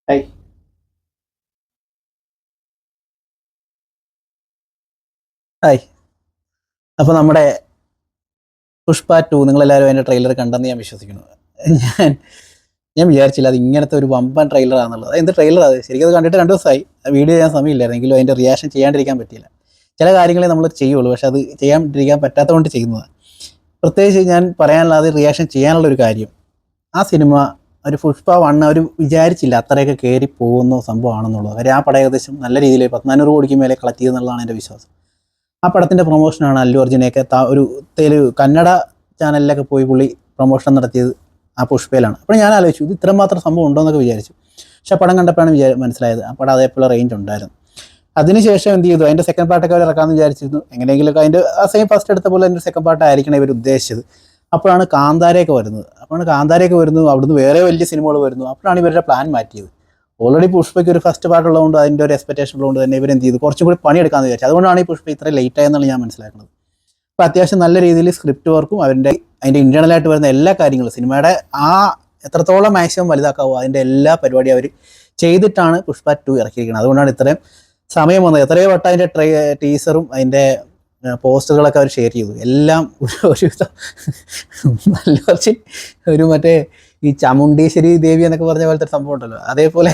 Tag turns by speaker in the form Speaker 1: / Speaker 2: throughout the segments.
Speaker 1: Hi. Hi. അപ്പോൾ നമ്മുടെ പുഷ്പ 2 നിങ്ങളെല്ലാവരും അതിൻ്റെ ട്രെയിലർ കണ്ടെന്ന് ഞാൻ വിശ്വസിക്കുന്നു. ഞാൻ ഞാൻ വിചാരിച്ചില്ല അത് ഇങ്ങനത്തെ ഒരു വമ്പൻ ട്രെയിലറാണെന്നുള്ളത്. എന്ത് ട്രെയിലറാണ് അത്? ശരിക്കും അത് കണ്ടിട്ട് 2 ദിവസമായി. വീഡിയോ ചെയ്യാൻ സമയമില്ലായിരുന്നു. എങ്കിലും അതിൻ്റെ റിയാക്ഷൻ ചെയ്യാണ്ടിരിക്കാൻ പറ്റിയില്ല. ചില കാര്യങ്ങളെ നമ്മൾ ചെയ്യുള്ളൂ. പക്ഷെ അത് ചെയ്യാണ്ടിരിക്കാൻ പറ്റാത്തതുകൊണ്ട് ചെയ്യുന്നതാണ്. പ്രത്യേകിച്ച് ഞാൻ പറയാനുള്ള അത് റിയാക്ഷൻ ചെയ്യാനുള്ളൊരു കാര്യം, ആ സിനിമ ഒരു പുഷ്പ 1 അവർ വിചാരിച്ചില്ല അത്രയൊക്കെ കയറി പോകുന്ന സംഭവമാണെന്നുള്ളത്. കാര്യം ആ പടം ഏകദേശം നല്ല രീതിയിൽ 400 കോടിക്ക് മേലെ കളക്ട് ചെയ്യുമെന്നുള്ളതാണ് എൻ്റെ വിശ്വാസം. ആ പടത്തിൻ്റെ പ്രൊമോഷനാണ് അല്ലു അർജുനെയൊക്കെ ഒരു കന്നഡ ചാനലിലൊക്കെ പോയി പുള്ളി പ്രൊമോഷൻ നടത്തിയത് ആ പുഷ്പയിലാണ്. അപ്പോൾ ഞാൻ ആലോചിച്ചു ഇത് ഇത്രമാത്രം സംഭവം ഉണ്ടോ എന്നൊക്കെ വിചാരിച്ചു. പക്ഷെ പടം കണ്ടപ്പോഴാണ് മനസ്സിലായത് ആ പടം അതേപോലെ റേഞ്ച് ഉണ്ടായിരുന്നു. അതിനുശേഷം എന്ത് ചെയ്തു, അതിൻ്റെ സെക്കൻഡ് പാർട്ടൊക്കെ അവർ ഇറക്കാമെന്ന് വിചാരിച്ചിരുന്നു. എങ്ങനെയെങ്കിലുമൊക്കെ അതിൻ്റെ ആ സെയിം ഫസ്റ്റ് എടുത്ത പോലെ അതിൻ്റെ സെക്കൻഡ് പാർട്ട് ആയിരിക്കണം ഇവർ ഉദ്ദേശിച്ചത്. അപ്പോഴാണ് കാന്താരയൊക്കെ വരുന്നത്. അവിടുന്ന് വേറെ വലിയ സിനിമകൾ വരുന്നു. അപ്പോഴാണ് ഇവരുടെ പ്ലാൻ മാറ്റിയത്. ഓൾറെഡി പുഷ്പയ്ക്ക് ഒരു ഫസ്റ്റ് പാർട്ട് ഉള്ളതുകൊണ്ട് അതിൻ്റെ ഒരു എക്സ്പെക്ടേഷൻ ഉള്ളതുകൊണ്ട് തന്നെ ഇവരെന്ത് ചെയ്തു, കുറച്ചും കൂടി പണിയെടുക്കാമെന്ന് വിചാരിച്ചു. അതുകൊണ്ടാണ് ഈ പുഷ്പ ഇത്ര ലേറ്റ് ആയെന്നാണ് ഞാൻ മനസ്സിലാക്കുന്നത്. അപ്പോൾ അത്യാവശ്യം നല്ല രീതിയിൽ സ്ക്രിപ്റ്റ് വർക്കും അതിൻ്റെ ഇൻറ്റേർണലായിട്ട് വരുന്ന എല്ലാ കാര്യങ്ങളും സിനിമയുടെ ആ എത്രത്തോളം മാക്സിമം വലുതാക്കാവോ അതിൻ്റെ എല്ലാ പരിപാടിയും അവർ ചെയ്തിട്ടാണ് പുഷ്പ 2 ഇറക്കിയിരിക്കുന്നത്. അതുകൊണ്ടാണ് ഇത്രയും സമയം വന്നത്. എത്രയോ വട്ടം അതിൻ്റെ ടീസറും അതിൻ്റെ പോസ്റ്ററുകളൊക്കെ അവർ ഷെയർ ചെയ്തു. എല്ലാം ഒരു നല്ല കുറച്ച് ഒരു മറ്റേ ഈ ചമുണ്ടീശ്വരി ദേവി എന്നൊക്കെ പറഞ്ഞ പോലത്തെ സംഭവം ഉണ്ടല്ലോ, അതേപോലെ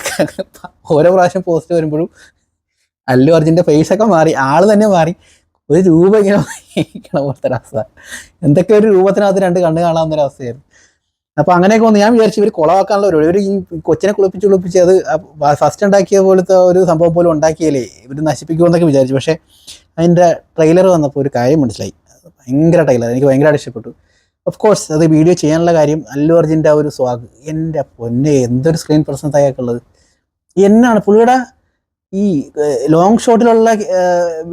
Speaker 1: ഓരോ പ്രാവശ്യം പോസ്റ്റ് വരുമ്പോഴും അല്ലു അർജുൻ്റെ ഫേസൊക്കെ മാറി, ആൾ തന്നെ മാറി, ഒരു രൂപ ഇങ്ങനെ പോലത്തെ ഒരവസ്ഥ. എന്തൊക്കെ ഒരു രൂപത്തിനകത്ത് 2 കണ്ണ് കാണാവുന്നൊരവസ്ഥയായിരുന്നു. അപ്പോൾ അങ്ങനെയൊക്കെ വന്ന് ഞാൻ വിചാരിച്ചു ഇവർ കുളവാക്കാനുള്ള ഒരു ഈ കൊച്ചിനെ കുളിപ്പിച്ച് അത് ഫസ്റ്റ് ഉണ്ടാക്കിയ പോലത്തെ ഒരു സംഭവം പോലും ഉണ്ടാക്കിയാലേ ഇവർ നശിപ്പിക്കുമെന്നൊക്കെ വിചാരിച്ചു. പക്ഷേ അതിൻ്റെ ട്രെയിലർ വന്നപ്പോൾ ഒരു കാര്യം മനസ്സിലായി. ഭയങ്കര ട്രെയിലർ, എനിക്ക് ഭയങ്കരമായിട്ട് ഇഷ്ടപ്പെട്ടു. ഓഫ് കോഴ്സ് അത് വീഡിയോ ചെയ്യാനുള്ള കാര്യം അല്ലു അർജുൻ്റെ ആ ഒരു സ്വാഗ്, എൻ്റെ പൊന്നെ എന്തൊരു സ്ക്രീൻ പ്രസൻസ് അയാൾക്കുള്ളത്. എന്നാണ് പുള്ളിയുടെ ഈ ലോങ് ഷോട്ടിലുള്ള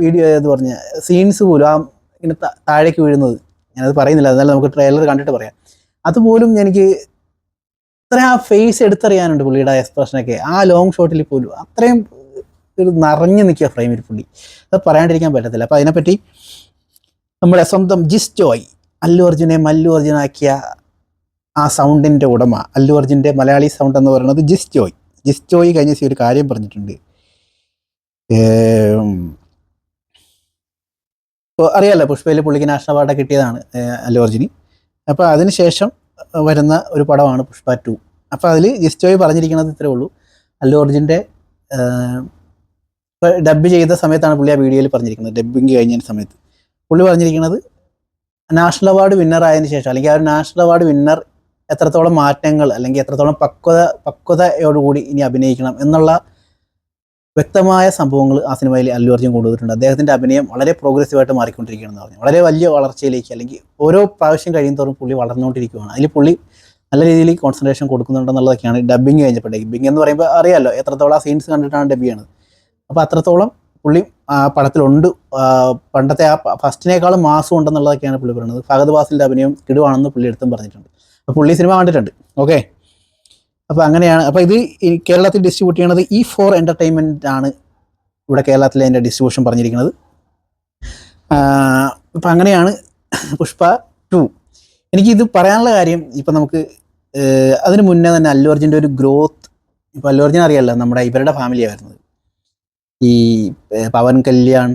Speaker 1: വീഡിയോ എന്ന് പറഞ്ഞ സീൻസ് പോലും ആ ഇങ്ങനെ താഴേക്ക് വീഴുന്നത്, ഞാനത് പറയുന്നില്ല, എന്നാലും നമുക്ക് ട്രെയിലർ കണ്ടിട്ട് പറയാം. അതുപോലും എനിക്ക് അത്ര ആ ഫേസ് എടുത്തറിയാനുണ്ട് പുള്ളിയുടെ എക്സ്പ്രഷനൊക്കെ ആ ലോങ് ഷോട്ടിൽ പോലും. അത്രയും ഒരു നിറഞ്ഞു നിൽക്കുക ഫ്രെയിമിൽ പുള്ളി, അത് പറയാണ്ടിരിക്കാൻ പറ്റത്തില്ല. അപ്പോൾ അതിനെപ്പറ്റി നമ്മുടെ സ്വന്തം ജിസ് ജോയ് അല്ലു അർജുനെ മല്ലു അർജുനാക്കിയ ആ സൗണ്ടിൻ്റെ ഉടമ, അല്ലു അർജുൻ്റെ മലയാളി സൗണ്ട് എന്ന് പറയുന്നത് ജിസ് ജോയ് കഴിഞ്ഞ ദിവസം ഒരു കാര്യം പറഞ്ഞിട്ടുണ്ട്. അറിയാമല്ലോ പുഷ്പയിൽ പുള്ളിക്ക് നാഷണൽ അവാർഡ് കിട്ടിയതാണ് അല്ലു അർജുന്. അപ്പോൾ അതിനുശേഷം വരുന്ന ഒരു പടമാണ് പുഷ്പ 2. അപ്പോൾ അതിൽ ജിസ് ജോയ് പറഞ്ഞിരിക്കുന്നത് ഇത്രേ ഉള്ളൂ. അല്ലു അർജുൻ്റെ ഡബ് ചെയ്ത സമയത്താണ് പുള്ളി ആ വീഡിയോയിൽ പറഞ്ഞിരിക്കുന്നത്, ഡബ്ബിങ് കഴിഞ്ഞ സമയത്ത് പുള്ളി പറഞ്ഞിരിക്കുന്നത് നാഷണൽ അവാർഡ് വിന്നർ ആയതിനു ശേഷം, അല്ലെങ്കിൽ ആ ഒരു നാഷണൽ അവാർഡ് വിന്നർ എത്രത്തോളം മാറ്റങ്ങൾ അല്ലെങ്കിൽ എത്രത്തോളം പക്വതയോടുകൂടി ഇനി അഭിനയിക്കണം എന്നുള്ള വ്യക്തമായ സംഭവങ്ങൾ ആ സിനിമയിൽ അല്ലു അർജുൻ കൊണ്ടുവന്നിട്ടുണ്ട്. അദ്ദേഹത്തിൻ്റെ അഭിനയം വളരെ പ്രോഗ്രസീവായിട്ട് മാറിക്കൊണ്ടിരിക്കുകയാണെന്ന് പറഞ്ഞു, വളരെ വലിയ വളർച്ചയിലേക്ക്, അല്ലെങ്കിൽ ഓരോ പ്രാവശ്യം കഴിയുന്നതോറും പുള്ളി വളർന്നുകൊണ്ടിരിക്കുകയാണ്. അതിൽ പുള്ളി നല്ല രീതിയിൽ കോൺസെൻട്രേഷൻ കൊടുക്കുന്നുണ്ടെന്നുള്ളതൊക്കെയാണ് ഡബ്ബിങ് കഴിഞ്ഞപ്പോൾ. ഡബ്ബിങ് എന്ന് പറയുമ്പോൾ അറിയാമല്ലോ എത്രത്തോളം ആ സീൻസ് കണ്ടിട്ടാണ് ഡബ് ചെയ്യണത്. അപ്പോൾ അത്രത്തോളം പുള്ളി ആ പടത്തിലുണ്ട്. പണ്ടത്തെ ആ ഫസ്റ്റിനേക്കാളും മാസം ഉണ്ടെന്നുള്ളതൊക്കെയാണ് പുള്ളി പറയുന്നത്. ഫഹദ് ഫാസിലിൻ്റെ അഭിനയം കിടുവാണെന്ന് പുള്ളി എടുത്തും പറഞ്ഞിട്ടുണ്ട്. അപ്പോൾ പുള്ളി സിനിമ കണ്ടിട്ടുണ്ട്. ഓക്കെ, അപ്പോൾ അങ്ങനെയാണ്. അപ്പോൾ ഇത് കേരളത്തിൽ ഡിസ്ട്രിബ്യൂട്ട് ചെയ്യണത് E4 എൻ്റർടൈൻമെൻറ്റ് ആണ് ഇവിടെ കേരളത്തിലെ അതിൻ്റെ ഡിസ്ട്രിബ്യൂഷൻ പറഞ്ഞിരിക്കുന്നത്. അപ്പോൾ അങ്ങനെയാണ് പുഷ്പ 2. എനിക്കിത് പറയാനുള്ള കാര്യം, ഇപ്പം നമുക്ക് അതിന് മുന്നേ തന്നെ അല്ലു അർജുൻ്റെ ഒരു ഗ്രോത്ത്, ഇപ്പോൾ അല്ലു അർജുൻ അറിയാമല്ലോ നമ്മുടെ ഇവരുടെ ഫാമിലിയാണ് വരുന്നത്. ഈ പവൻ കല്യാൺ,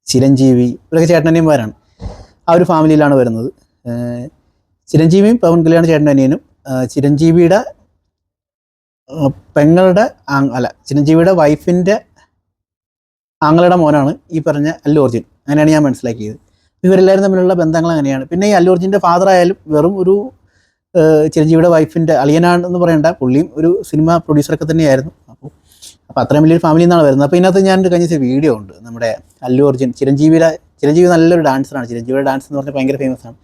Speaker 1: ചിരഞ്ജീവി, ഇവരൊക്കെ ചേട്ടനനിയന്മാരാണ്. ആ ഒരു ഫാമിലിയിലാണ് വരുന്നത്. ചിരഞ്ജീവിയും പവൻ കല്യാൺ ചേട്ടനനിയനും, ചിരഞ്ജീവിയുടെ പെങ്ങളുടെ ചിരഞ്ജീവിയുടെ വൈഫിൻ്റെ ആങ്ങളുടെ മോനാണ് ഈ പറഞ്ഞ അല്ലു അർജുൻ. അങ്ങനെയാണ് ഞാൻ മനസ്സിലാക്കിയത്. ഇവരെല്ലാവരും തമ്മിലുള്ള ബന്ധങ്ങൾ അങ്ങനെയാണ്. പിന്നെ ഈ അല്ലു അർജുൻ്റെ ഫാദർ ആയാലും വെറും ഒരു ചിരഞ്ജീവിയുടെ വൈഫിൻ്റെ അളിയനാണെന്ന് പറയേണ്ട, പുള്ളിയും ഒരു സിനിമ പ്രൊഡ്യൂസറൊക്കെ തന്നെയായിരുന്നു. അപ്പോൾ അത്രയും വലിയൊരു ഫാമിലിയിൽ നിന്നാണ് വരുന്നത്. അപ്പോൾ ഇതിനകത്ത് ഞാൻ കഴിഞ്ഞ വീഡിയോ ഉണ്ട്, നമ്മുടെ അല്ലു അർജുൻ ചിരഞ്ജീവി നല്ലൊരു ഡാൻസറാണ്. ചിരഞ്ജീവിയുടെ ഡാൻസ് എന്ന് പറഞ്ഞാൽ ഭയങ്കര ഫേമസ് ആണ്.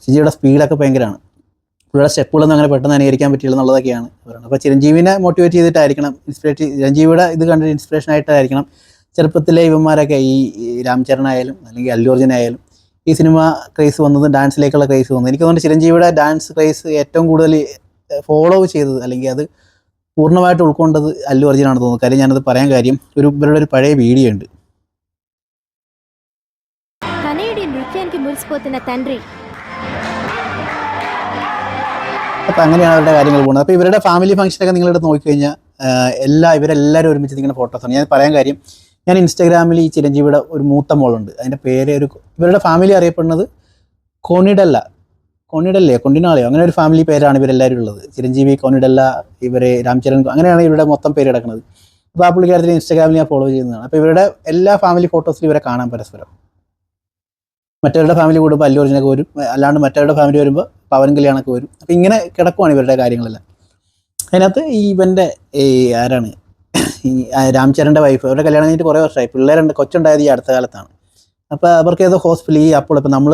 Speaker 1: ചിരഞ്ജീവിയുടെ സ്പീഡൊക്കെ ഭയങ്കരമാണ്. പുള്ളിയുടെ സ്റ്റെപ്പുകളൊന്നും അങ്ങനെ പെട്ടെന്ന് അനുകരിക്കാൻ പറ്റില്ല എന്നുള്ളതൊക്കെയാണ് പറയുന്നത്. അപ്പോൾ ചിരഞ്ജീവിനെ മോട്ടിവേറ്റ് ചെയ്തിട്ടായിരിക്കണം, ചിരഞ്ജീവിയുടെ ഇത് കണ്ടിട്ട് ഇൻസ്പിറേഷൻ ആയിട്ടായിരിക്കണം ചെറുപ്പത്തിലെ ഇവന്മാരൊക്കെ, ഈ രാംചരൺ ആയാലും അല്ലെങ്കിൽ അല്ലു അർജുൻ ആയാലും ഈ സിനിമ ക്രേസ് വന്നത്, ഡാൻസിലേക്കുള്ള ക്രേസ് വന്നത്. എനിക്ക് തോന്നുന്നു ചിരഞ്ജീവിയുടെ ഡാൻസ് ക്രേസ് ഏറ്റവും കൂടുതൽ ഫോളോ ചെയ്തത് അല്ലെങ്കിൽ അത് പൂർണ്ണമായിട്ട് ഉൾക്കൊണ്ടത് അല്ലു അർജുനാണെന്ന് തോന്നുന്നു. കാര്യം ഞാനത് പറയാൻ കാര്യം, ഇവരുടെ ഒരു പഴയ വീഡിയോ ഉണ്ട്.
Speaker 2: కనేడి నృత్యానికి మురిసిపోతున్న తండ్రి
Speaker 1: അപ്പോൾ അങ്ങനെയാണ് അവരുടെ കാര്യങ്ങൾ പോകുന്നത്. അപ്പോൾ ഇവരുടെ ഫാമിലി ഫംഗ്ഷനൊക്കെ നിങ്ങളെടുത്ത് നോക്കിക്കഴിഞ്ഞാൽ ഇവരെല്ലാവരും ഒരുമിച്ച് നിൽക്കുന്ന ഫോട്ടോസാണ്. ഞാൻ പറയാൻ കാര്യം, ഞാൻ ഇൻസ്റ്റാഗ്രാമിൽ ഈ ചിരഞ്ജീവിയുടെ ഒരു മൂത്ത മോളുണ്ട്, അതിൻ്റെ പേര് ഇവരുടെ ഫാമിലി അറിയപ്പെടുന്നത് കൊണ്ടിനാളെയോ അങ്ങനെ ഒരു ഫാമിലി പേരാണ് ഇവരെല്ലാവരും ഉള്ളത്. ചിരഞ്ജീവി, കോണിഡല്ല, ഇവരെ രാംചരൺ, അങ്ങനെയാണ് ഇവരുടെ മൊത്തം പേര് കിടക്കുന്നത്. അപ്പോൾ ആ പുള്ളിക്കാരത്തിന് ഇൻസ്റ്റാഗ്രാമിൽ ഞാൻ ഫോളോ ചെയ്യുന്നതാണ്. അപ്പോൾ ഇവരുടെ എല്ലാ ഫാമിലി ഫോട്ടോസിലും ഇവരെ കാണാൻ പരസ്പരം. മറ്റവരുടെ ഫാമിലി കൂടുമ്പോൾ അല്ലു അർജുനൊക്കെ വരും, അല്ലാണ്ട് മറ്റവരുടെ ഫാമിലി വരുമ്പോൾ പവൻ കല്യാണമൊക്കെ വരും. അപ്പോൾ ഇങ്ങനെ കിടക്കുവാണ് ഇവരുടെ കാര്യങ്ങളെല്ലാം. അതിനകത്ത് ഇവൻ്റെ ആരാണ് രാംചരൻ്റെ വൈഫ്, അവരുടെ കല്യാണം കഴിഞ്ഞിട്ട് കുറേ വർഷമായി, പിള്ളേരുണ്ട്, കൊച്ചുണ്ടായത് ഈ അടുത്ത കാലത്താണ്. അപ്പോൾ അവർക്ക് ഏതോ ഹോസ്പിറ്റലിൽ അപ്പോൾ ഇപ്പോൾ നമ്മൾ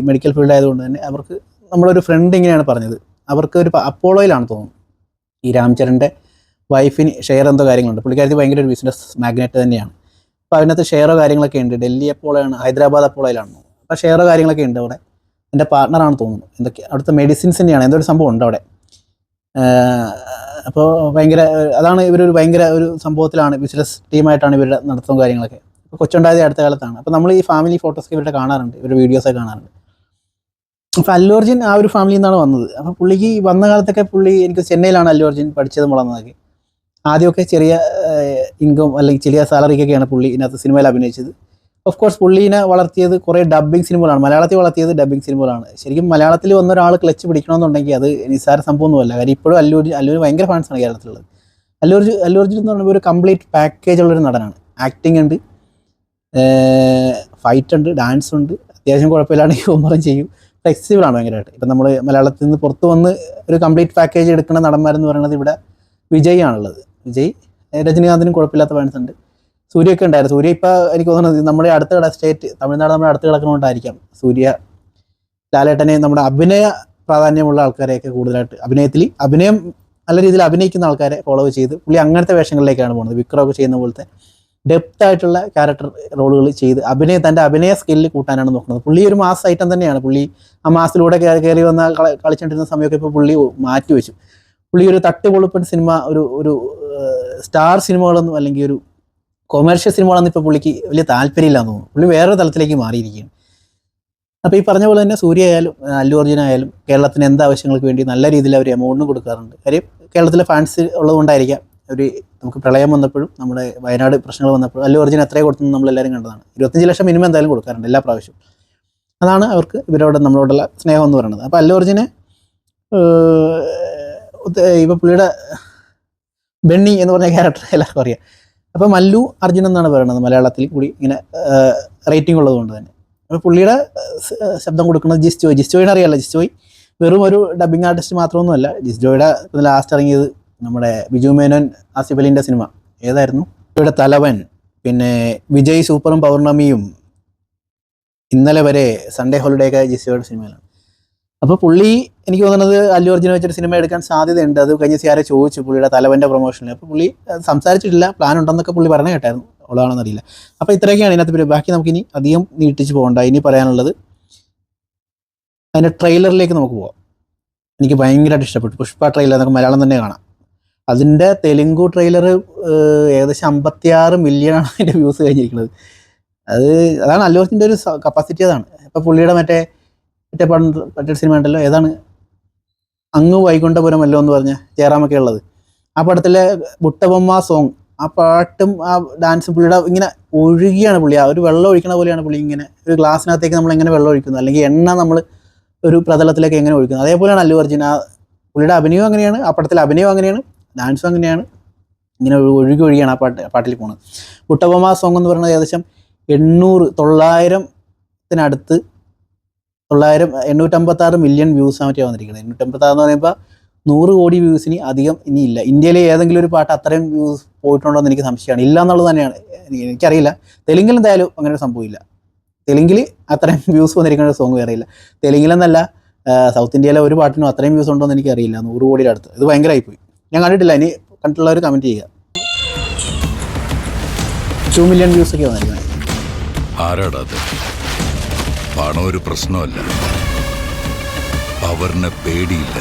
Speaker 1: മെഡിക്കൽ ഫീൽഡ് ആയതുകൊണ്ട് തന്നെ അവർക്ക് നമ്മളൊരു ഫ്രണ്ട് ഇങ്ങനെയാണ് പറഞ്ഞത്, അവർക്ക് ഒരു അപ്പോളോയിലാണ് തോന്നുന്നു ഈ രാംചരൻ്റെ വൈഫിന് ഷെയർ എന്തോ കാര്യങ്ങളുണ്ട്. പുള്ളിക്കാരത്തി ഭയങ്കര ഒരു ബിസിനസ് മാഗ്നറ്റ് തന്നെയാണ്. അപ്പോൾ അതിനകത്ത് ഷെയറോ കാര്യങ്ങളൊക്കെ ഉണ്ട്. ഡൽഹി അപ്പോളോയാണ്, ഹൈദരാബാദ് അപ്പോളോയിലാണ്. അപ്പോൾ ഷെയറോ കാര്യങ്ങളൊക്കെ ഉണ്ട് അവിടെ. എൻ്റെ പാർട്ണറാണ് തോന്നുന്നു, എന്തൊക്കെ അവിടുത്തെ മെഡിസിൻസിൻ്റെയാണ് എന്തോ ഒരു സംഭവം ഉണ്ട് അവിടെ. അപ്പോൾ ഭയങ്കര അതാണ് ഇവരൊരു ഭയങ്കര ഒരു സംഭവത്തിലാണ്, ബിസിനസ് ടീമായിട്ടാണ് ഇവരുടെ നടത്തുന്ന കാര്യങ്ങളൊക്കെ. അപ്പോൾ കൊച്ചുണ്ടായത് അടുത്ത കാലത്താണ്. അപ്പോൾ നമ്മൾ ഈ ഫാമിലി ഫോട്ടോസൊക്കെ ഇവരുടെ കാണാറുണ്ട്, ഇവരുടെ വീഡിയോസൊക്കെ കാണാറുണ്ട്. അപ്പോൾ അല്ലു അർജുൻ ആ ഒരു ഫാമിലിയിൽ നിന്നാണ് വന്നത്. അപ്പോൾ പുള്ളിക്ക് വന്ന കാലത്തൊക്കെ എനിക്ക് ചെന്നൈയിലാണ് അല്ലു അർജുൻ പഠിച്ചതും വളർന്നതൊക്കെ. ആദ്യമൊക്കെ ചെറിയ ഇൻകം അല്ലെങ്കിൽ ചെറിയ സാലറിക്കൊക്കെയാണ് പുള്ളി ഇതിനകത്ത് സിനിമയിൽ അഭിനയിച്ചത്. ഓഫ് കോഴ്സ് പുള്ളീനെ വളർത്തിയത് കുറേ ഡബ്ബിങ് സിനിമകളാണ്, മലയാളത്തിൽ വളർത്തിയത് ഡബ്ബിങ് സിനിമകളാണ്. ശരിക്കും മലയാളത്തിൽ വന്ന ഒരാൾ ക്ലച്ച് പിടിക്കണമെന്നുണ്ടെങ്കിൽ അത് നിസ്സാര സംഭവമൊന്നുമല്ല. കാര്യം ഇപ്പോഴും അല്ലൂര് ഭയങ്കര ഫാൻസാണ് കേരളത്തിലുള്ളത്. അല്ലു അർജുൻ എന്ന് പറയുമ്പോൾ ഒരു കംപ്ലീറ്റ് പാക്കേജ് ഉള്ളൊരു നടനാണ്. ആക്ടിങ് ഉണ്ട്, ഫൈറ്റ് ഉണ്ട്, ഡാൻസ് ഉണ്ട്, അത്യാവശ്യം കുഴപ്പമില്ലാണ്ട് ഹ്യൂമറും ചെയ്യും, ഫ്ലെക്സിബിളാണ് ഭയങ്കരമായിട്ട്. ഇപ്പം നമ്മൾ മലയാളത്തിൽ നിന്ന് പുറത്ത് വന്ന് ഒരു കംപ്ലീറ്റ് പാക്കേജ് എടുക്കുന്ന നടന്മാരെന്ന് പറയുന്നത് ഇവിടെ വിജയ് ആണുള്ളത്. വിജയ്, രജനീകാന്തിനും കുഴപ്പമില്ലാത്ത ഫാൻസ് ഉണ്ട്. സൂര്യയൊക്കെ ഉണ്ടായിരുന്നു. സൂര്യ ഇപ്പോൾ എനിക്ക് തോന്നുന്നത് നമ്മുടെ അടുത്ത സ്റ്റേറ്റ് തമിഴ്നാട് നമ്മുടെ അടുത്ത് കിടക്കുന്നതുകൊണ്ടായിരിക്കാം സൂര്യ ലാലേട്ടനെ നമ്മുടെ അഭിനയ പ്രാധാന്യമുള്ള ആൾക്കാരെയൊക്കെ കൂടുതലായിട്ട് അഭിനയം നല്ല രീതിയിൽ അഭിനയിക്കുന്ന ആൾക്കാരെ ഫോളോ ചെയ്ത് പുള്ളി അങ്ങനത്തെ വേഷങ്ങളിലേക്കാണ് പോകുന്നത്. വിക്രമൊക്കെ ചെയ്യുന്ന പോലത്തെ ഡെപ്ത് ആയിട്ടുള്ള ക്യാരക്ടർ റോളുകൾ ചെയ്ത് തൻ്റെ അഭിനയ സ്കില്ല് കൂട്ടാനാണ് നോക്കുന്നത്. പുള്ളി ഒരു മാസ് ഐറ്റം തന്നെയാണ്. പുള്ളി ആ മാസിലൂടെ കയറി വന്ന കളിച്ചുകൊണ്ടിരുന്ന സമയമൊക്കെ ഇപ്പോൾ പുള്ളി മാറ്റി വെച്ചു. പുള്ളി ഒരു തട്ടുപൊളിപ്പൻ സിനിമ, ഒരു സ്റ്റാർ സിനിമകളൊന്നും അല്ലെങ്കിൽ ഒരു കൊമേഴ്ഷ്യൽ സിനിമകളൊന്നും ഇപ്പോൾ പുള്ളിക്ക് വലിയ താല്പര്യമില്ലാന്ന് തോന്നുന്നു. പുള്ളി വേറൊരു തലത്തിലേക്ക് മാറിയിരിക്കുകയാണ്. അപ്പോൾ ഈ പറഞ്ഞ പോലെ തന്നെ സൂര്യ ആയാലും അല്ലു അർജുൻ ആയാലും കേരളത്തിന് എന്ത് ആവശ്യങ്ങൾക്ക് വേണ്ടി നല്ല രീതിയിൽ അവർ എമൗണ്ടും കൊടുക്കാറുണ്ട്. കാര്യം കേരളത്തിലെ ഫാൻസ് ഉള്ളതുകൊണ്ടായിരിക്കാം നമുക്ക് പ്രളയം വന്നപ്പോഴും നമ്മുടെ വയനാട് പ്രശ്നങ്ങൾ വന്നപ്പോഴും അല്ലു അർജുൻ എത്രയും കൊടുത്തെന്ന് നമ്മളെല്ലാവരും കണ്ടതാണ്. 25 ലക്ഷം മിനിമം എന്തായാലും കൊടുക്കാറുണ്ട് എല്ലാ പ്രാവശ്യവും. അതാണ് അവർക്ക് നമ്മളോടുള്ള സ്നേഹം എന്ന് പറയുന്നത്. അപ്പോൾ അല്ലു അർജുന് ഇപ്പോൾ പുള്ളിയുടെ ബെന്നി എന്ന് പറഞ്ഞ ക്യാരക്ടർ എല്ലാവർക്കും അറിയാം. അപ്പം അല്ലു അർജുൻ എന്നാണ് പറയുന്നത് മലയാളത്തിൽ കൂടി ഇങ്ങനെ റേറ്റിംഗ് ഉള്ളതുകൊണ്ട് തന്നെ. അപ്പോൾ പുള്ളിയുടെ ശബ്ദം കൊടുക്കുന്നത് ജിസ്റ്റോയിനെ അറിയാമല്ലോ. ജിസ്റ്റോയ് വെറും ഒരു ഡബ്ബിംഗ് ആർട്ടിസ്റ്റ് മാത്രമൊന്നുമല്ല. ജിസ്റ്റോയുടെ ലാസ്റ്റ് ഇറങ്ങിയത് നമ്മുടെ ബിജു മേനോൻ ആസിഫ് അലിൻ്റെ സിനിമ ഏതായിരുന്നു, ഇവിടെ തലവൻ, പിന്നെ വിജയ് സൂപ്പറും പൗർണമിയും, ഇന്നലെ വരെ, സൺഡേ ഹോളിഡേ ഒക്കെ ജിസ്റ്റോയുടെ സിനിമയിലാണ്. അപ്പോൾ പുള്ളി എനിക്ക് തോന്നുന്നത് അല്ലു അർജുനെ വെച്ചൊരു സിനിമ എടുക്കാൻ സാധ്യതയുണ്ട്. അത് കഴിഞ്ഞ ആരെ ചോദിച്ചു പുള്ളിയുടെ തലവൻ്റെ പ്രൊമോഷനിൽ. അപ്പോൾ പുള്ളി സംസാരിച്ചിട്ടില്ല, പ്ലാൻ ഉണ്ടെന്നൊക്കെ പുള്ളി പറഞ്ഞു കേട്ടായിരുന്നു, ഉള്ളതാണെന്നറിയില്ല. അപ്പോൾ ഇത്രയൊക്കെയാണ് ഇതിനകത്ത്. ബാക്കി നമുക്കിനി അധികം നീട്ടിച്ച് പോകണ്ട. ഇനി പറയാനുള്ളത് അതിൻ്റെ ട്രെയിലറിലേക്ക് നമുക്ക് പോകാം. എനിക്ക് ഭയങ്കരമായിട്ട് ഇഷ്ടപ്പെട്ടു പുഷ്പ ട്രെയിലർ. നമുക്ക് മലയാളം തന്നെ കാണാം. അതിൻ്റെ തെലുങ്കു ട്രെയിലർ ഏകദേശം 56 മില്യണാണ് അതിൻ്റെ വ്യൂസ് കഴിഞ്ഞിരിക്കുന്നത്. അതാണ് അല്ലു അർജുൻ്റെ ഒരു കപ്പാസിറ്റി. അതാണ് ഇപ്പോൾ പുള്ളിയുടെ മറ്റേ സിനിമ ഉണ്ടല്ലോ, ഏതാണ്, അങ്ങ് വൈകുണ്ഠപുരമല്ലോ എന്ന് പറഞ്ഞ ജയറാമൊക്കെ ഉള്ളത്. ആ പടത്തിലെ ബുട്ടബൊമ്മ സോങ്, ആ പാട്ടും ആ ഡാൻസും പുള്ളിയുടെ ഇങ്ങനെ ഒഴുകിയാണ് പുള്ളി. ആ ഒരു വെള്ളം ഒഴിക്കണ പോലെയാണ് പുള്ളി. ഇങ്ങനെ ഒരു ഗ്ലാസ്സിനകത്തേക്ക് നമ്മൾ എങ്ങനെ വെള്ളം ഒഴിക്കുന്നു, അല്ലെങ്കിൽ എണ്ണ നമ്മൾ ഒരു പ്രതലത്തിലേക്ക് എങ്ങനെ ഒഴിക്കുന്നു, അതേപോലെയാണ് അല്ലു അർജുൻ. ആ പുള്ളിയുടെ അഭിനയവും അങ്ങനെയാണ്, ആ പടത്തിലെ അഭിനയവും അങ്ങനെയാണ്, ഡാൻസും അങ്ങനെയാണ്. ഇങ്ങനെ ഒഴുകിയാണ് ആ പാട്ടിൽ പോകുന്നത്. ബുട്ടബൊമ്മ സോങ് എന്ന് പറയുന്നത് ഏകദേശം 856 മില്യൺ വ്യൂസ് മറ്റേ വന്നിരിക്കുന്നത്. 856 എന്ന് പറയുമ്പോൾ 100 കോടി വ്യൂസിന് അധികം ഇനിയില്ല. ഇന്ത്യയിലെ ഏതെങ്കിലും ഒരു പാട്ട് അത്രയും വ്യൂസ് പോയിട്ടുണ്ടോ എന്ന് എനിക്ക് സംശയമാണ്. ഇല്ല എന്നുള്ളത് തന്നെയാണ്. എനിക്കറിയില്ല. തെലുങ്കിൽ എന്തായാലും അങ്ങനെ ഒരു സംഭവമില്ല. തെലുങ്കിൽ അത്രയും വ്യൂസ് വന്നിരിക്കുന്ന ഒരു സോങ് വേറെ ഇല്ല. തെലുങ്കിലെന്നല്ല, സൗത്ത് ഇന്ത്യയിലെ ഒരു പാട്ടിനും അത്രയും വ്യൂസ് ഉണ്ടോ എന്ന് എനിക്കറിയില്ല. 100 കോടിയുടെ അടുത്ത്. ഇത് ഭയങ്കരമായിപ്പോയി. ഞാൻ കണ്ടിട്ടില്ല. ഇനി കണ്ടിട്ടുള്ളവർ കമൻറ്റ് ചെയ്യുക. 2 മില്യൺ വ്യൂസൊക്കെ വന്നിരിക്കുന്നത്.
Speaker 2: ആരാടാ? പണം ഒരു പ്രശ്നമല്ല, പവറിനെ പേടിയില്ല.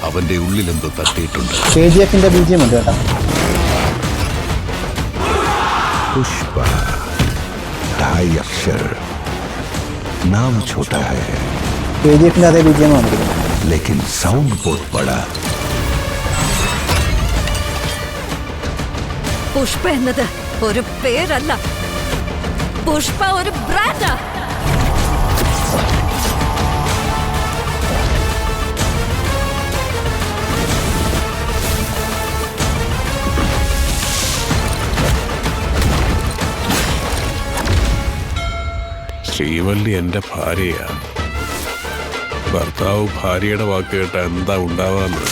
Speaker 2: അവന്റെ ഉള്ളിലെന്തോ തട്ടിയിട്ടുണ്ട്.
Speaker 1: KGF-ന്റെ BGM ഉണ്ട് കേട്ടോ.
Speaker 2: പുഷ്പ, 2.5 അക്ഷർ, നാം ഛോട്ടാ ഹൈ.
Speaker 1: KGF-ന്റെ അതേ BGM വന്നിരിക്കുന്നത്.
Speaker 2: लेकिन साउंड बहुत बड़ा.
Speaker 3: പുഷ്പ എന്നത് ഒരു പേരല്ല, പുഷ്പ ഒരു ബ്രാൻഡാ.
Speaker 4: ശ്രീവല്ലി എൻ്റെ ഭാര്യയാ. ഭർത്താവ് ഭാര്യയുടെ വാക്ക് കേട്ട എന്താ ഉണ്ടാവാന്ന്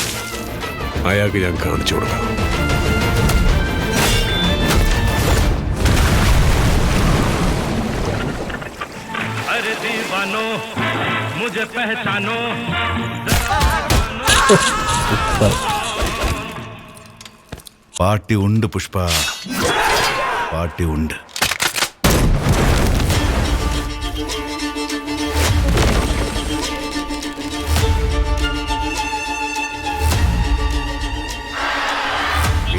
Speaker 4: അയാൾക്ക് ഞാൻ കാണിച്ചു കൊടുക്കാം.
Speaker 5: अरे दीवानो मुझे पहचानो.
Speaker 2: പാട്ടി ഉണ്ട് പുഷ്പ, പാട്ടി ഉണ്ട്.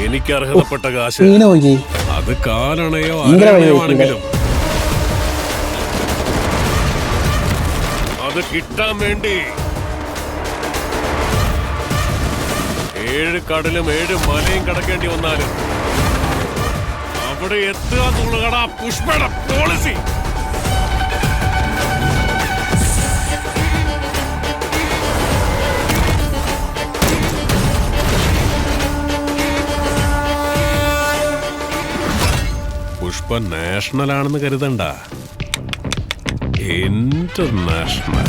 Speaker 4: എനിക്ക് അർഹതപ്പെട്ട കാശ്
Speaker 1: സീന് നോക്കി
Speaker 4: അത് കാലണയോ
Speaker 1: ഭയങ്കര
Speaker 4: അരണയോ
Speaker 1: വലിയ
Speaker 4: ആണെങ്കിലും അത് കിട്ടാൻ വേണ്ടി 7 കടലും 7 മലയും കടക്കേണ്ടി വന്നാലും അവിടെ എത്തുക എന്നുള്ളതാണ് പുഷ്പയുടെ പോളിസി. പുഷ്പ നാഷണൽ ആണെന്ന് കരുതണ്ട, ഇന്റർനാഷണൽ.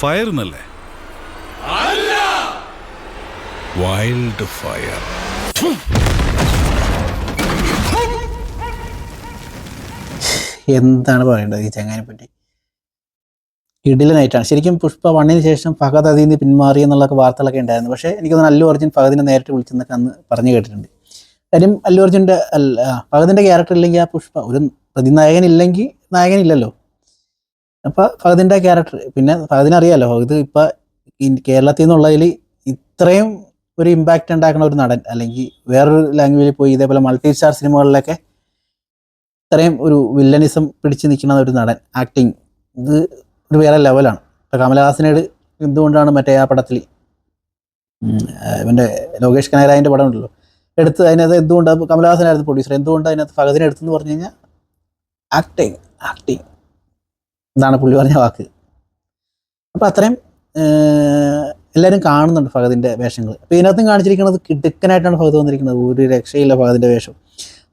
Speaker 2: ഫയർ എന്നല്ലേ?
Speaker 4: Wild fire.
Speaker 1: എന്താണ് പറയേണ്ടത് ഈ ചങ്ങാനെ പറ്റി? കിടിലനായിട്ടാണ് ശരിക്കും. പുഷ്പ 1 ശേഷം ഫഹദ് അതിൽ നിന്ന് പിന്മാറി എന്നുള്ളൊക്കെ വാർത്തകളൊക്കെ ഉണ്ടായിരുന്നു. പക്ഷേ എനിക്കൊന്ന് അല്ലു അർജുൻ ഫഹദിനെ നേരിട്ട് വിളിച്ചെന്നൊക്കെ അന്ന് പറഞ്ഞു കേട്ടിട്ടുണ്ട്. കാര്യം അല്ലു അർജുൻ്റെ ഫഹദിൻ്റെ ക്യാരക്ടർ ഇല്ലെങ്കിൽ ആ പുഷ്പ ഒരു പ്രതിനായകനില്ലെങ്കിൽ നായകനില്ലല്ലോ. അപ്പോൾ ഫഹദിൻ്റെ ക്യാരക്ടർ പിന്നെ ഫഹദിനറിയാമല്ലോ, ഇത് ഇപ്പം കേരളത്തിൽ നിന്നുള്ളതിൽ ഇത്രയും ഒരു ഇമ്പാക്റ്റ് ഉണ്ടാക്കുന്ന ഒരു നടൻ, അല്ലെങ്കിൽ വേറൊരു ലാംഗ്വേജിൽ പോയി ഇതേപോലെ മൾട്ടി സ്റ്റാർ സിനിമകളിലൊക്കെ ഇത്രയും ഒരു വില്ലനിസം പിടിച്ച് നിൽക്കുന്ന ഒരു നടൻ, ആക്ടിങ് ഇത് ഒരു വേറെ ലെവലാണ്. ഇപ്പം കമലഹാസനോട് എന്തുകൊണ്ടാണ് മറ്റേ ആ പടത്തിൽ ഇവൻ്റെ ലോകേഷ് കനകരാജിൻ്റെ പടം ഉണ്ടല്ലോ എടുത്ത്, അതിനകത്ത് എന്തുകൊണ്ട് കമലഹാസനായിരുന്നു പ്രൊഡ്യൂസർ, എന്തുകൊണ്ട് അതിനകത്ത് ഫഹദിനെ എടുത്തെന്ന് പറഞ്ഞു കഴിഞ്ഞാൽ ആക്ടിങ് ഇതാണ് പുള്ളി പറഞ്ഞ വാക്ക്. അപ്പോൾ അത്രയും എല്ലാവരും കാണുന്നുണ്ട് ഫഹദിൻ്റെ വേഷങ്ങൾ. അപ്പോൾ ഇതിനകത്തും കാണിച്ചിരിക്കുന്നത് കിടുക്കനായിട്ടാണ് ഫഹദ് വന്നിരിക്കുന്നത്, ഒരു രക്ഷയില്ല ഫഹദിൻ്റെ വേഷം.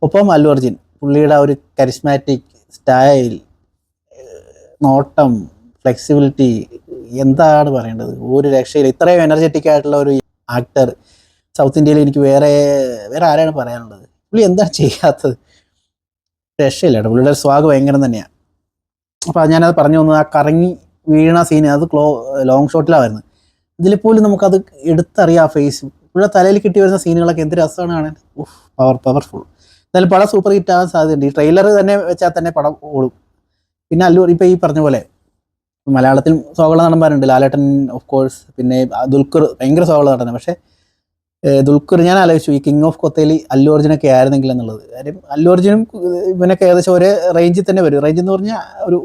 Speaker 1: ഒപ്പം അല്ലു അർജുൻ പുള്ളിയുടെ ആ ഒരു കരിസ്മാറ്റിക് സ്റ്റൈൽ, നോട്ടം, ഫ്ലെക്സിബിലിറ്റി, എന്താണ് പറയേണ്ടത്, ഒരു രക്ഷയില്ല. ഇത്രയും എനർജറ്റിക് ആയിട്ടുള്ള ഒരു ആക്ടർ സൗത്ത് ഇന്ത്യയിൽ എനിക്ക് വേറെ ആരാണ് പറയാനുള്ളത്? പുള്ളി എന്താണ് ചെയ്യാത്തത്? രക്ഷയില്ല കേട്ടോ, പുള്ളിയുടെ സ്വാഗ് ഭയങ്കരം തന്നെയാണ്. അപ്പോൾ ഞാനത് പറഞ്ഞു വന്നത് ആ കറങ്ങി വീണ സീന് അത് ലോങ് ഷോട്ടിലാണ് വരുന്നത്. ഇതിൽ പോലും നമുക്കത് എടുത്തറിയാം ഫേസ്. പുള്ളിയുടെ തലയിൽ കിട്ടി വരുന്ന സീനുകളൊക്കെ എന്ത് രസമാണ് കാണാൻ. പവർഫുൾ. എന്തായാലും പടം സൂപ്പർ ഹിറ്റ് ആവാൻ സാധ്യതയുണ്ട്. ഈ ട്രെയിലർ തന്നെ വെച്ചാൽ തന്നെ പടം ഓടും. പിന്നെ അല്ലു ഇപ്പോൾ ഈ പറഞ്ഞ പോലെ മലയാളത്തിൽ സോകള നടന്മാരുണ്ട്, ലാലേട്ടൻ ഓഫ് കോഴ്സ്, പിന്നെ ദുൽഖർ ഭയങ്കര സോകള നടനാണ്. പക്ഷേ ദുൽഖർ ഞാൻ ആലോചിച്ചു ഈ കിങ് ഓഫ് കൊത്തയിൽ അല്ലു അർജുനൊക്കെ ആയിരുന്നെങ്കിൽ എന്നുള്ളത്. കാര്യം അല്ലു അർജുനും ഇവനൊക്കെ ഏകദേശം ഒരേ റേഞ്ചിൽ തന്നെ വരും. റേഞ്ച് എന്ന് പറഞ്ഞാൽ ഒരു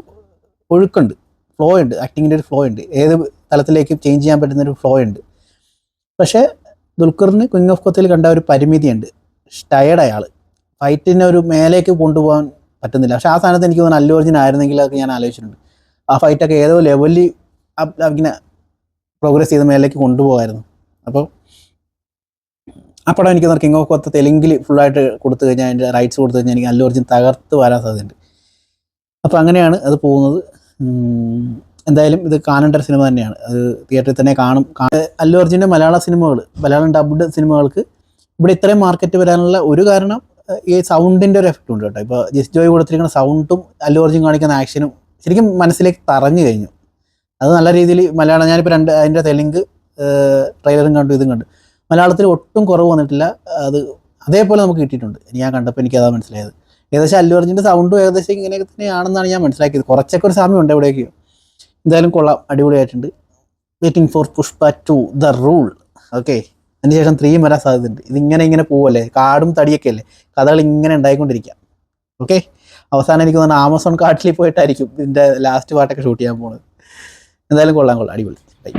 Speaker 1: ഒഴുക്കുണ്ട്, ഫ്ലോ ഉണ്ട്, ആക്ടിങ്ങിൻ്റെ ഒരു ഫ്ലോ ഉണ്ട്, ഏത് തലത്തിലേക്കും ചേഞ്ച് ചെയ്യാൻ പറ്റുന്നൊരു ഫ്ലോ ഉണ്ട്. പക്ഷേ ദുൽഖറിന് കിങ് ഓഫ് കൊത്തയിൽ കണ്ട ഒരു പരിമിതിയുണ്ട്, ടയേർഡ് അയാൾ, ഫൈറ്റിനെ ഒരു മേലേക്ക് കൊണ്ടുപോകാൻ പറ്റുന്നില്ല. പക്ഷേ ആ സ്ഥാനത്ത് എനിക്ക് തോന്നുന്നു അല്ലു അർജുൻ ആയിരുന്നെങ്കിൽ അതൊക്കെ ഞാൻ ആലോചിച്ചിട്ടുണ്ട്. ആ ഫൈറ്റൊക്കെ ഏതോ ലെവലിൽ ഇങ്ങനെ പ്രോഗ്രസ് ചെയ്ത് മേലേക്ക് കൊണ്ടുപോകായിരുന്നു. അപ്പോൾ ആ പടം എനിക്ക് തോന്നുന്നു കിങ് ഓഫ് കൊത്ത തെലുങ്കിൽ ഫുള്ളായിട്ട് കൊടുത്തു കഴിഞ്ഞാൽ, അതിൻ്റെ റൈറ്റ്സ് കൊടുത്തു കഴിഞ്ഞാൽ എനിക്ക് അല്ലു അർജുൻ തകർത്ത് വരാൻ സാധ്യതയുണ്ട്. അപ്പോൾ അങ്ങനെയാണ് അത് പോകുന്നത്. എന്തായാലും ഇത് കാണേണ്ട ഒരു സിനിമ തന്നെയാണ്, അത് തിയേറ്ററിൽ തന്നെ കാണും. അല്ലു അർജുൻ്റെ മലയാള സിനിമകൾ, മലയാളം ഡബ്ഡ് സിനിമകൾക്ക് ഇവിടെ ഇത്രയും മാർക്കറ്റ് വരാനുള്ള ഒരു കാരണം ഈ സൗണ്ടിൻ്റെ ഒരു എഫക്റ്റ് ഉണ്ട് കേട്ടോ. ഇപ്പോൾ ജസ്റ്റ് ജോയ് കൊടുത്തിരിക്കുന്ന സൗണ്ടും അല്ലു അർജുൻ കാണിക്കുന്ന ആക്ഷനും ശരിക്കും മനസ്സിലേക്ക് തറഞ്ഞു കഴിഞ്ഞു. അത് നല്ല രീതിയിൽ മലയാളം, ഞാനിപ്പോൾ അതിൻ്റെ തെലുങ്ക് ട്രെയിലറും കണ്ടു, ഇതും കണ്ടു. മലയാളത്തിൽ ഒട്ടും കുറവ് വന്നിട്ടില്ല, അത് അതേപോലെ നമുക്ക് കിട്ടിയിട്ടുണ്ട്. ഞാൻ കണ്ടപ്പോൾ എനിക്കതാ മനസ്സിലായത്. ഏകദേശം അല്ലു അർജുൻ്റെ സൗണ്ടും ഏകദേശം ഇങ്ങനെയൊക്കെ തന്നെയാണെന്നാണ് ഞാൻ മനസ്സിലാക്കിയത്. കുറച്ചൊക്കെ ഒരു സാമ്യമുണ്ട് എവിടെയൊക്കെയോ. എന്തായാലും കൊള്ളാം, അടിപൊളിയായിട്ടുണ്ട്. Waiting for Pushpa 2 the rule. Okay, അതിന് ശേഷം 3 വരാൻ സാധ്യതയുണ്ട്. ഇതിങ്ങനെ പോവല്ലേ, കാടും തടിയൊക്കെ അല്ലേ, കഥകൾ ഇങ്ങനെ ഉണ്ടായിക്കൊണ്ടിരിക്കുക. ഓക്കെ, അവസാനം എനിക്ക് തോന്നുന്നു ആമസോൺ കാട്ടിൽ പോയിട്ടായിരിക്കും ഇതിൻ്റെ ലാസ്റ്റ് പാട്ടൊക്കെ ഷൂട്ട് ചെയ്യാൻ പോകുന്നത്. എന്തായാലും കൊള്ളാം, അടിപൊളി. ബൈ.